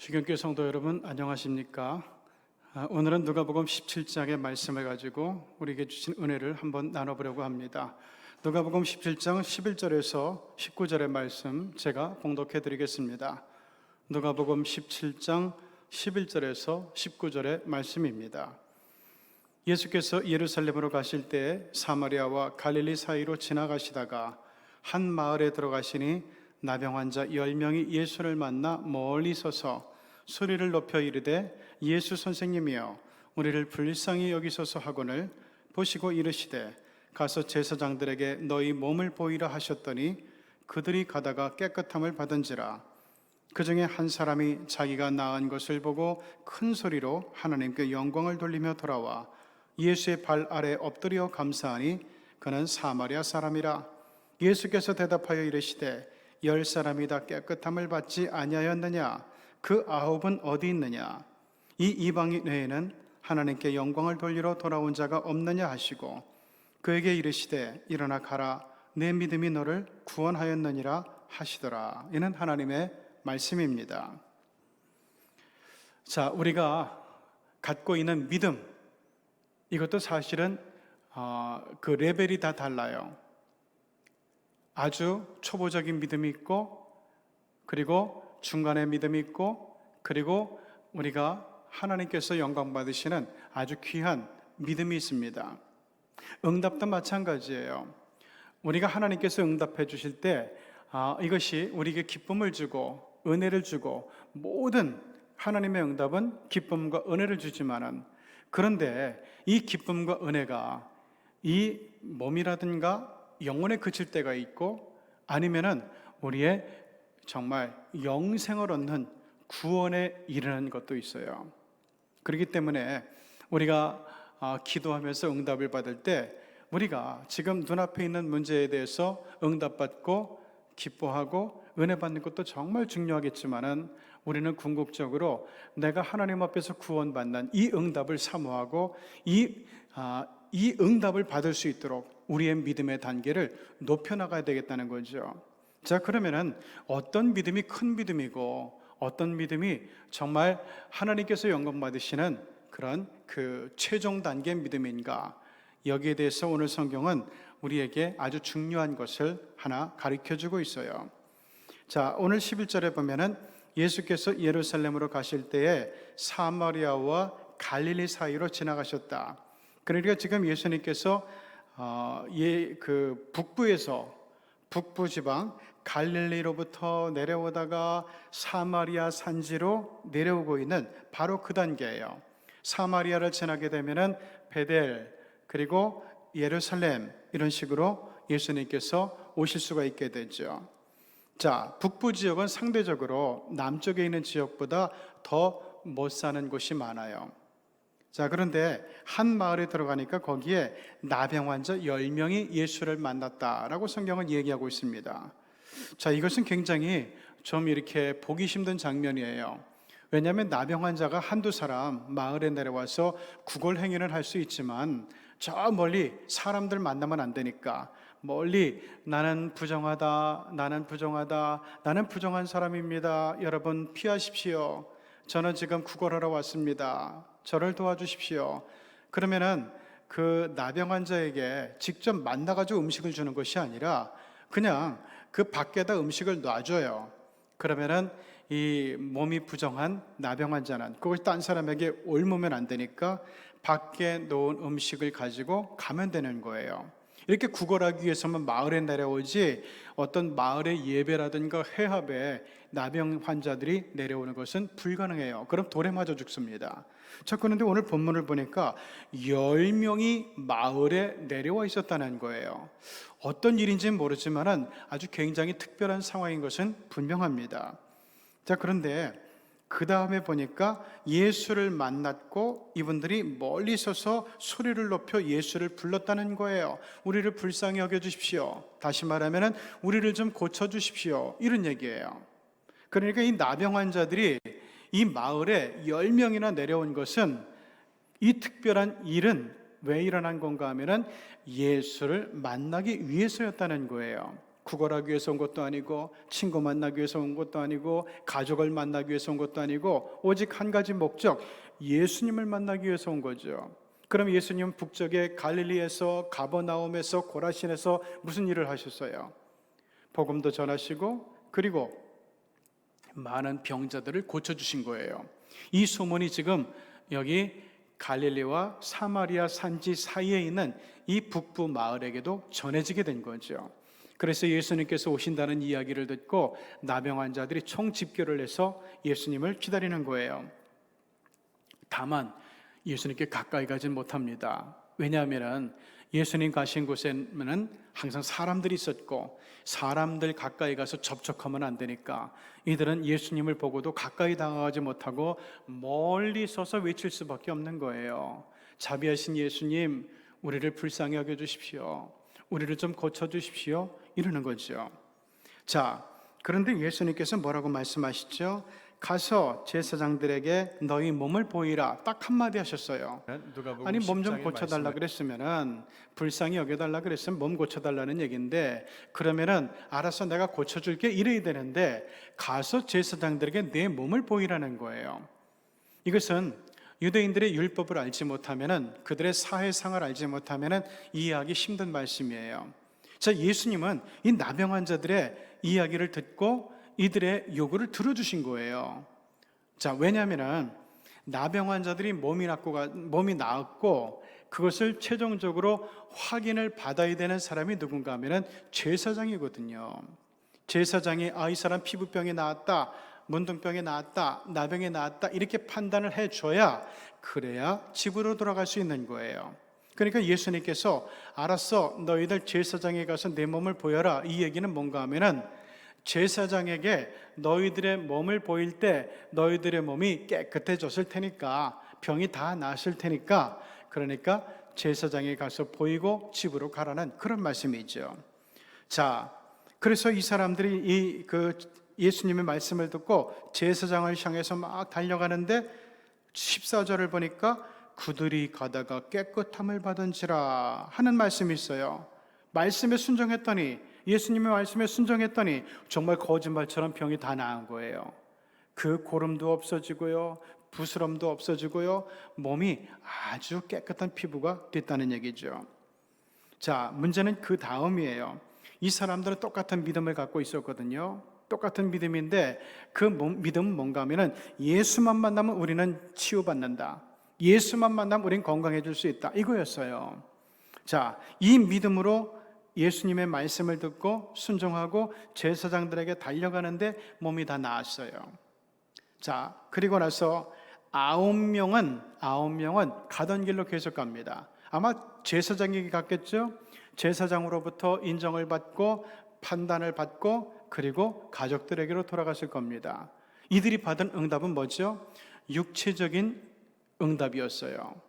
주경교회 성도 여러분, 안녕하십니까? 오늘은 누가복음 17장의 말씀을 가지고 우리에게 주신 은혜를 한번 나눠보려고 합니다. 누가복음 17장 11절에서 19절의 말씀 제가 봉독해 드리겠습니다. 누가복음 17장 11절에서 19절의 말씀입니다. 예수께서 예루살렘으로 가실 때 사마리아와 갈릴리 사이로 지나가시다가 한 마을에 들어가시니 나병 환자 10명이 예수를 만나 멀리 서서 소리를 높여 이르되 예수 선생님이여 우리를 불쌍히 여기소서 하거늘 보시고 이르시되 가서 제사장들에게 너희 몸을 보이라 하셨더니 그들이 가다가 깨끗함을 받은지라. 그 중에 한 사람이 자기가 나은 것을 보고 큰 소리로 하나님께 영광을 돌리며 돌아와 예수의 발 아래 엎드려 감사하니 그는 사마리아 사람이라. 예수께서 대답하여 이르시되 10사람이 다 깨끗함을 받지 아니하였느냐? 그 9은 어디 있느냐? 이 이방인 외에는 하나님께 영광을 돌리러 돌아온 자가 없느냐 하시고 그에게 이르시되 일어나 가라 내 믿음이 너를 구원하였느니라 하시더라. 이는 하나님의 말씀입니다. 자, 우리가 갖고 있는 믿음, 이것도 사실은 그 레벨이 다 달라요. 아주 초보적인 믿음이 있고, 그리고 중간의 믿음이 있고, 그리고 우리가 하나님께서 영광 받으시는 아주 귀한 믿음이 있습니다. 응답도 마찬가지예요. 우리가 하나님께서 응답해 주실 때 이것이 우리에게 기쁨을 주고 은혜를 주고, 모든 하나님의 응답은 기쁨과 은혜를 주지만은, 그런데 이 기쁨과 은혜가 이 몸이라든가 영혼에 그칠 때가 있고, 아니면은 우리의 정말 영생을 얻는 구원에 이르는 것도 있어요. 그렇기 때문에 우리가 기도하면서 응답을 받을 때 우리가 지금 눈앞에 있는 문제에 대해서 응답받고 기뻐하고 은혜 받는 것도 정말 중요하겠지만은, 우리는 궁극적으로 내가 하나님 앞에서 구원받는 이 응답을 사모하고 이 응답을 받을 수 있도록 우리의 믿음의 단계를 높여나가야 되겠다는 거죠. 자, 그러면은 어떤 믿음이 큰 믿음이고 어떤 믿음이 정말 하나님께서 영광 받으시는 그런 그 최종 단계의 믿음인가? 여기에 대해서 오늘 성경은 우리에게 아주 중요한 것을 하나 가르쳐주고 있어요. 자, 오늘 11절에 보면은 예수께서 예루살렘으로 가실 때에 사마리아와 갈릴리 사이로 지나가셨다. 그러니까 지금 예수님께서 그 북부 지방 갈릴리로부터 내려오다가 사마리아 산지로 내려오고 있는 바로 그 단계예요. 사마리아를 지나게 되면은 베델, 그리고 예루살렘, 이런 식으로 예수님께서 오실 수가 있게 되죠. 자, 북부 지역은 상대적으로 남쪽에 있는 지역보다 더 못 사는 곳이 많아요. 자, 그런데 한 마을에 들어가니까 거기에 나병 환자 10명이 예수를 만났다라고 성경은 얘기하고 있습니다. 자, 이것은 굉장히 좀 이렇게 보기 힘든 장면이에요. 왜냐하면 나병 환자가 한두 사람 마을에 내려와서 구걸 행위를 할 수 있지만, 저 멀리 사람들 만나면 안 되니까 멀리 나는 부정하다, 나는 부정한 사람입니다, 여러분 피하십시오, 저는 지금 구걸하러 왔습니다, 저를 도와주십시오. 그러면은 그 나병 환자에게 직접 만나가지고 음식을 주는 것이 아니라 그냥 그 밖에다 음식을 놔줘요. 그러면은 이 몸이 부정한 나병 환자는 그것이 딴 사람에게 옮으면 안 되니까 밖에 놓은 음식을 가지고 가면 되는 거예요. 이렇게 구걸하기 위해서만 마을에 내려오지, 어떤 마을의 예배라든가 회합에 나병 환자들이 내려오는 것은 불가능해요. 그럼 돌에 맞아 죽습니다. 자, 그런데 오늘 본문을 보니까 10명이 마을에 내려와 있었다는 거예요. 어떤 일인지는 모르지만 아주 굉장히 특별한 상황인 것은 분명합니다. 자, 그런데 그 다음에 보니까 예수를 만났고 이분들이 멀리 서서 소리를 높여 예수를 불렀다는 거예요. 우리를 불쌍히 여겨주십시오. 다시 말하면 우리를 좀 고쳐주십시오, 이런 얘기예요. 그러니까 이 나병 환자들이 이 마을에 10명이나 내려온 것은, 이 특별한 일은 왜 일어난 건가 하면은 예수를 만나기 위해서였다는 거예요. 구걸하기 위해서 온 것도 아니고 친구 만나기 위해서 온 것도 아니고 가족을 만나기 위해서 온 것도 아니고 오직 한 가지 목적, 예수님을 만나기 위해서 온 거죠. 그럼 예수님은 북쪽의 갈릴리에서 가버나움에서 고라신에서 무슨 일을 하셨어요? 복음도 전하시고 그리고 많은 병자들을 고쳐주신 거예요. 이 소문이 지금 여기 갈릴리와 사마리아 산지 사이에 있는 이 북부 마을에게도 전해지게 된 거죠. 그래서 예수님께서 오신다는 이야기를 듣고 나병 환자들이 총집결을 해서 예수님을 기다리는 거예요. 다만 예수님께 가까이 가진 못합니다. 왜냐하면 예수님 가신 곳에는 항상 사람들이 있었고 사람들 가까이 가서 접촉하면 안 되니까 이들은 예수님을 보고도 가까이 다가가지 못하고 멀리 서서 외칠 수밖에 없는 거예요. 자비하신 예수님, 우리를 불쌍히 여겨주십시오. 우리를 좀 고쳐주십시오. 이러는 거죠. 자, 그런데 예수님께서 뭐라고 말씀하시죠? 가서 제사장들에게 너희 몸을 보이라, 딱 한마디 하셨어요. 아니 몸 좀 고쳐달라 그랬으면은, 불쌍히 여겨달라 그랬으면 몸 고쳐달라는 얘기인데, 그러면은 알아서 내가 고쳐줄게 이래야 되는데 가서 제사장들에게 내 몸을 보이라는 거예요. 이것은 유대인들의 율법을 알지 못하면은, 그들의 사회상을 알지 못하면은 이해하기 힘든 말씀이에요. 자, 예수님은 이 나병 환자들의 이야기를 듣고 이들의 요구를 들어주신 거예요. 자, 왜냐하면 나병 환자들이 몸이 나았고 그것을 최종적으로 확인을 받아야 되는 사람이 누군가 하면은 제사장이거든요. 제사장이 이 사람 피부병이 나았다, 문둥병이 나았다, 나병이 나았다 이렇게 판단을 해줘야, 그래야 집으로 돌아갈 수 있는 거예요. 그러니까 예수님께서 알았어, 너희들 제사장에 가서 내 몸을 보여라, 이 얘기는 뭔가 하면은 제사장에게 너희들의 몸을 보일 때 너희들의 몸이 깨끗해졌을 테니까, 병이 다 나았을 테니까, 그러니까 제사장에 가서 보이고 집으로 가라는 그런 말씀이죠. 자, 그래서 이 사람들이 예수님의 말씀을 듣고 제사장을 향해서 막 달려가는데 14절을 보니까 그들이 가다가 깨끗함을 받은지라 하는 말씀이 있어요. 말씀에 순종했더니, 예수님의 말씀에 순종했더니 정말 거짓말처럼 병이 다 나은 거예요. 그 고름도 없어지고요, 부스럼도 없어지고요, 몸이 아주 깨끗한 피부가 됐다는 얘기죠. 자, 문제는 그 다음이에요. 이 사람들은 똑같은 믿음을 갖고 있었거든요. 똑같은 믿음인데 그 믿음은 뭔가 하면은 예수만 만나면 우리는 치유받는다, 예수만 만나면 우리는 건강해질 수 있다, 이거였어요. 자, 이 믿음으로 예수님의 말씀을 듣고 순종하고 제사장들에게 달려가는데 몸이 다 나았어요. 자, 그리고 나서 9명은 가던 길로 계속 갑니다. 아마 제사장에게 갔겠죠. 제사장으로부터 인정을 받고 판단을 받고 그리고 가족들에게로 돌아갔을 겁니다. 이들이 받은 응답은 뭐죠? 육체적인 응답이었어요.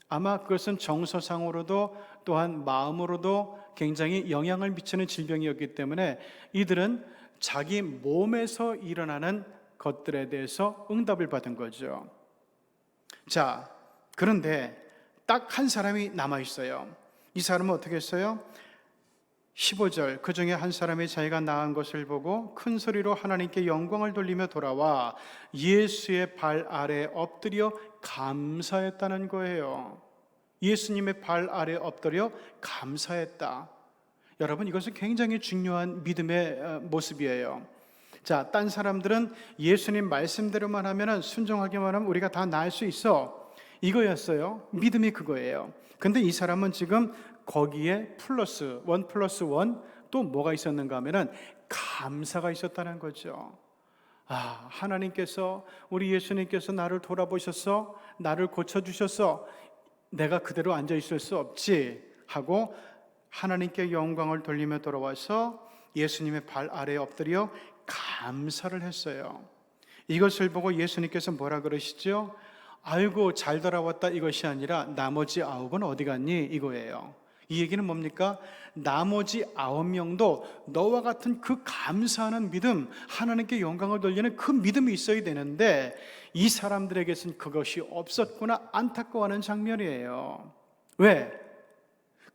아마 그것은 정서상으로도 또한 마음으로도 굉장히 영향을 미치는 질병이었기 때문에 이들은 자기 몸에서 일어나는 것들에 대해서 응답을 받은 거죠. 자, 그런데 딱 한 사람이 남아 있어요. 이 사람은 어떻게 했어요? 15절, 그 중에 한 사람이 자기가 나은 것을 보고 큰 소리로 하나님께 영광을 돌리며 돌아와 예수의 발 아래 엎드려 감사했다는 거예요. 예수님의 발 아래 엎드려 감사했다. 여러분, 이것은 굉장히 중요한 믿음의 모습이에요. 자, 딴 사람들은 예수님 말씀대로만 하면, 순종하기만 하면 우리가 다 나을 수 있어, 이거였어요. 믿음이 그거예요. 근데 이 사람은 지금 거기에 플러스 원 또 뭐가 있었는가 하면은 감사가 있었다는 거죠. 아, 하나님께서, 우리 예수님께서 나를 돌아보셔서 나를 고쳐주셔서 내가 그대로 앉아 있을 수 없지 하고 하나님께 영광을 돌리며 돌아와서 예수님의 발 아래에 엎드려 감사를 했어요. 이것을 보고 예수님께서 뭐라 그러시죠? 아이고 잘 돌아왔다, 이것이 아니라 나머지 9은 어디 갔니, 이거예요. 이 얘기는 뭡니까? 나머지 9명도 너와 같은 그 감사하는 믿음, 하나님께 영광을 돌리는 그 믿음이 있어야 되는데 이 사람들에게서는 그것이 없었구나, 안타까워하는 장면이에요. 왜?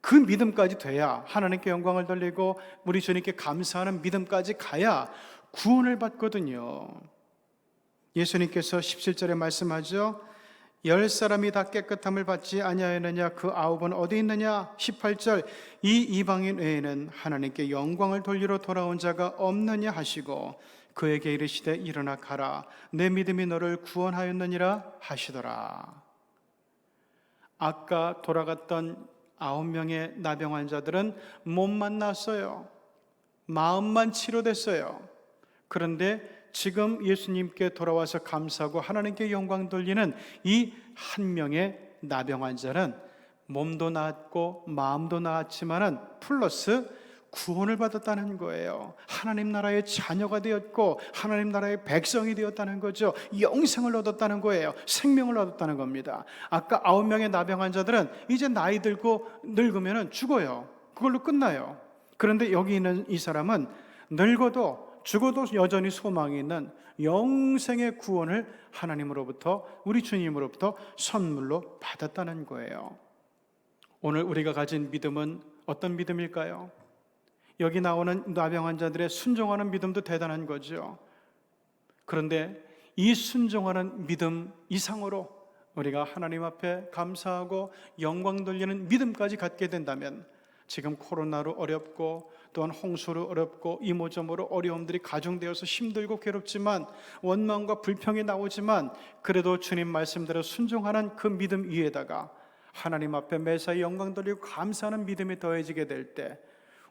그 믿음까지 돼야 하나님께 영광을 돌리고 우리 주님께 감사하는 믿음까지 가야 구원을 받거든요. 예수님께서 17절에 말씀하죠. 10사람이 다 깨끗함을 받지 아니하였느냐? 그 9은 어디 있느냐? 18절, 이 이방인 외에는 하나님께 영광을 돌리러 돌아온 자가 없느냐 하시고 그에게 이르시되 일어나 가라, 내 믿음이 너를 구원하였느니라 하시더라. 아까 돌아갔던 9명의 나병 환자들은 몸만 났어요. 마음만 치료됐어요. 그런데 지금 예수님께 돌아와서 감사하고 하나님께 영광 돌리는 이 한 명의 나병 환자는 몸도 나았고 마음도 나았지만은 플러스 구원을 받았다는 거예요. 하나님 나라의 자녀가 되었고 하나님 나라의 백성이 되었다는 거죠. 영생을 얻었다는 거예요. 생명을 얻었다는 겁니다. 아까 9명의 나병 환자들은 이제 나이 들고 늙으면 죽어요. 그걸로 끝나요. 그런데 여기 있는 이 사람은 늙어도 죽어도 여전히 소망이 있는 영생의 구원을 하나님으로부터, 우리 주님으로부터 선물로 받았다는 거예요. 오늘 우리가 가진 믿음은 어떤 믿음일까요? 여기 나오는 나병 환자들의 순종하는 믿음도 대단한 거죠. 그런데 이 순종하는 믿음 이상으로 우리가 하나님 앞에 감사하고 영광 돌리는 믿음까지 갖게 된다면, 지금 코로나로 어렵고 또한 홍수로 어렵고 이모저모로 어려움들이 가중되어서 힘들고 괴롭지만 원망과 불평이 나오지만 그래도 주님 말씀대로 순종하는 그 믿음 위에다가 하나님 앞에 매사에 영광 돌리고 감사하는 믿음이 더해지게 될 때,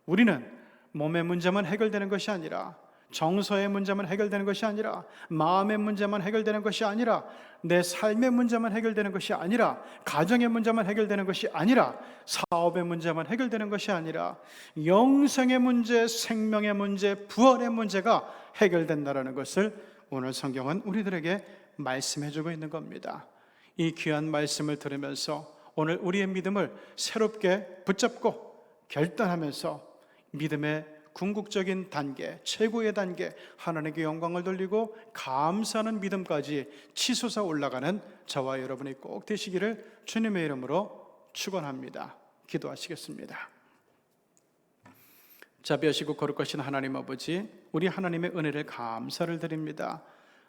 우리는 몸의 문제만 해결되는 것이 아니라, 정서의 문제만 해결되는 것이 아니라, 마음의 문제만 해결되는 것이 아니라, 내 삶의 문제만 해결되는 것이 아니라, 가정의 문제만 해결되는 것이 아니라, 사업의 문제만 해결되는 것이 아니라, 영생의 문제, 생명의 문제, 부활의 문제가 해결된다라는 것을 오늘 성경은 우리들에게 말씀해주고 있는 겁니다. 이 귀한 말씀을 들으면서 오늘 우리의 믿음을 새롭게 붙잡고 결단하면서 믿음의 궁극적인 단계, 최고의 단계, 하나님께 영광을 돌리고 감사하는 믿음까지 치솟아 올라가는 저와 여러분이 꼭 되시기를 주님의 이름으로 축원합니다. 기도하시겠습니다. 자비하시고 거룩하신 하나님 아버지, 우리 하나님의 은혜를 감사를 드립니다.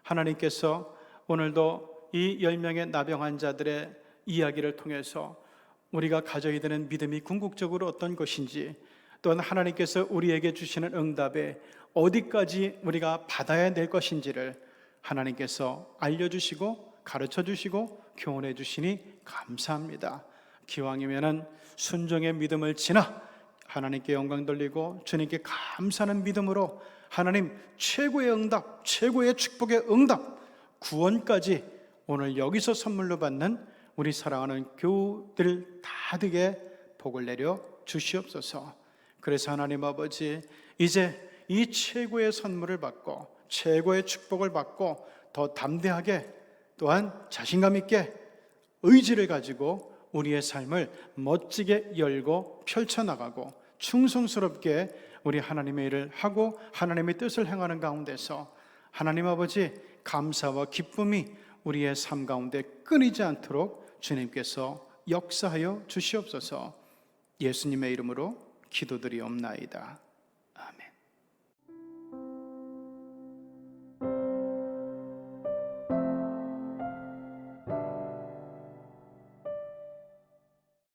하나님께서 오늘도 이 10명의 나병 환자들의 이야기를 통해서 우리가 가져야 되는 믿음이 궁극적으로 어떤 것인지, 또한 하나님께서 우리에게 주시는 응답에 어디까지 우리가 받아야 될 것인지를 하나님께서 알려주시고 가르쳐주시고 교훈해 주시니 감사합니다. 기왕이면은 순종의 믿음을 지나 하나님께 영광 돌리고 주님께 감사하는 믿음으로 하나님 최고의 응답, 최고의 축복의 응답, 구원까지 오늘 여기서 선물로 받는 우리 사랑하는 교우들 다 되게 복을 내려 주시옵소서. 그래서 하나님 아버지, 이제 이 최고의 선물을 받고 최고의 축복을 받고 더 담대하게, 또한 자신감 있게 의지를 가지고 우리의 삶을 멋지게 열고 펼쳐나가고 충성스럽게 우리 하나님의 일을 하고 하나님의 뜻을 행하는 가운데서 하나님 아버지 감사와 기쁨이 우리의 삶 가운데 끊이지 않도록 주님께서 역사하여 주시옵소서. 예수님의 이름으로 기도드리옵나이다.